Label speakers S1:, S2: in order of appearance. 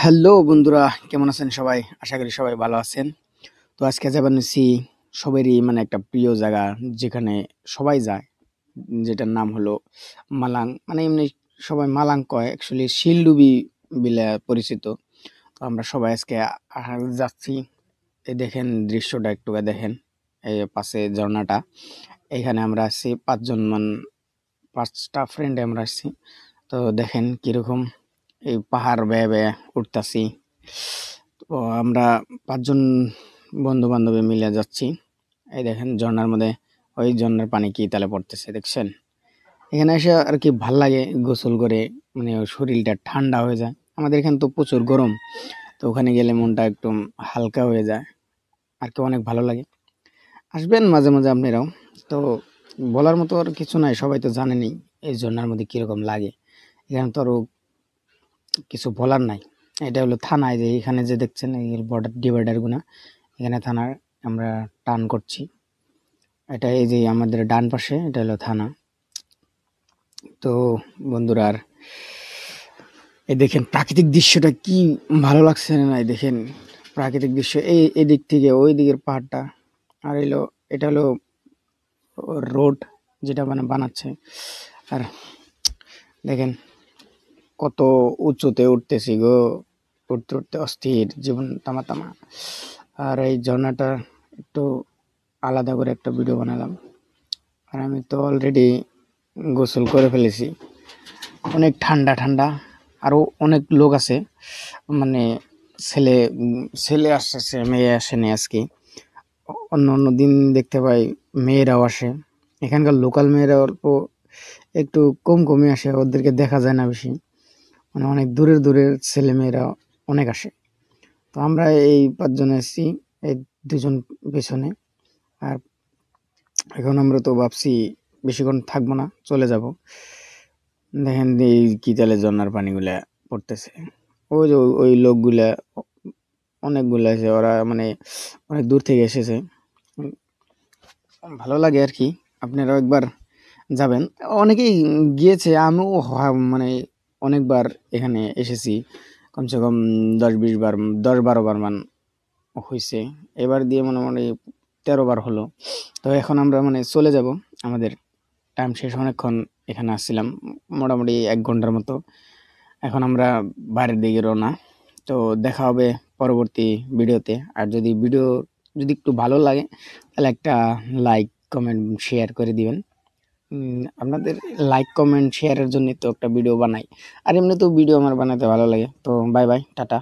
S1: Hello বন্ধুরা, কেমন আছেন সবাই? আশা করি সবাই ভালো আছেন। তো আজকে যাবেন হচ্ছি সবারই মানে একটা প্রিয় জায়গা, যেখানে সবাই যায়, যেটার নাম হলো মালাং। মানে এমনি সবাই মালাং কয়, অ্যাকচুয়ালি শিলডুবি বিলে পরিচিত। তো আমরা সবাই আজকে যাচ্ছি। এই দেখেন দৃশ্যটা, একটু দেখেন, এই পাশে ঝর্ণাটা। এখানে আমরা আসছি 5টা ফ্রেন্ড আমরা আসছি। তো দেখেন কিরকম এই পাহাড় বেয়ে বেয়ে উঠতাছি। তো আমরা 5 জন বন্ধু বান্ধবী মিলে যাচ্ছি। এই দেখেন ঝর্ণার মধ্যে, ওই ঝর্ণার পানি কি তালে পড়তেছে দেখছেন। এখানে এসে আর কি ভাল লাগে গোসল করে, মানে ওই শরীরটা ঠান্ডা হয়ে যায়। আমাদের এখানে তো প্রচুর গরম, তো ওখানে গেলে মনটা একটু হালকা হয়ে যায়, আর কি অনেক ভালো লাগে। আসবেন মাঝে মাঝে আপনারাও। তো বলার মতো আর কিছু নাই, সবাই তো জানেনই এই ঝর্ণার মধ্যে কিরকম লাগে। এখানে তো আরো কিছু বলার নাই। এটা হলো থানায়, যে এখানে যে দেখছেন এই বর্ডার ডিভাইডার গুনা, এখানে থানার আমরা টার্ন করছি। এটা এই যে আমাদের ডান পাশে, এটা হলো থানা। তো বন্ধুরা, আর এই দেখেন প্রাকৃতিক দৃশ্যটা কি ভালো লাগছে না? এই দেখেন প্রাকৃতিক দৃশ্য, এই এদিক থেকে ওই দিকের পাহাড়টা, আর এলো এটা হলো রোড, যেটা মানে বানাচ্ছে। আর দেখেন কত উঁচুতে উঠতেছি গো, উঠতে উঠতে অস্থির, জীবন তামা তামা। আর এই ঝর্ণাটা একটু আলাদা করে একটা ভিডিও বানালাম। আর আমি তো অলরেডি গোসল করে ফেলেছি, অনেক ঠান্ডা ঠান্ডা। আরও অনেক লোক আছে, মানে ছেলে আসছে, মেয়ে আসেনি আজকে। অন্য অন্য দিন দেখতে পাই মেয়েরাও আসে, এখানকার লোকাল মেয়েরা অল্প একটু কমই আসে, ওদেরকে দেখা যায় না বেশি। মানে অনেক দূরের দূরের ছেলে মেয়েরা অনেক আসে। তো আমরা এই 5 জন এসেছি, এই 2 জন পেছনে। আর এখন আমরা তো ভাবছি বেশিক্ষণ থাকবো না, চলে যাব। দেখেন এই কি তালে ঝর্ণার পানিগুলা পড়তেছে। ওই যে ওই লোকগুলা অনেকগুলো আছে, ওরা মানে অনেক দূর থেকে এসেছে। ভালো লাগে আর কি, আপনারাও একবার যাবেন। অনেকেই গিয়েছে, আমিও মানে অনেকবার এখানে এসেছি, কমসে কম 10-20 বার, 10-12 বার মান হয়েছে। এবার দিয়ে মোটামুটি 13 বার হলো। তো এখন আমরা মানে চলে যাব, আমাদের টাইম শেষ। অনেকক্ষণ এখানে আসছিলাম, মোটামুটি 1 ঘন্টার মতো। এখন আমরা বাইরের দিকে রওনা। তো দেখা হবে পরবর্তী ভিডিওতে। আর যদি একটু ভালো লাগে, তাহলে একটা লাইক কমেন্ট শেয়ার করে দিবেন। আপনাদের লাইক কমেন্ট শেয়ারের জন্য তো একটা ভিডিও বানাই, আর এমনি তো ভিডিও আমার বানাতে ভালো লাগে। তো বাই বাই, টাটা।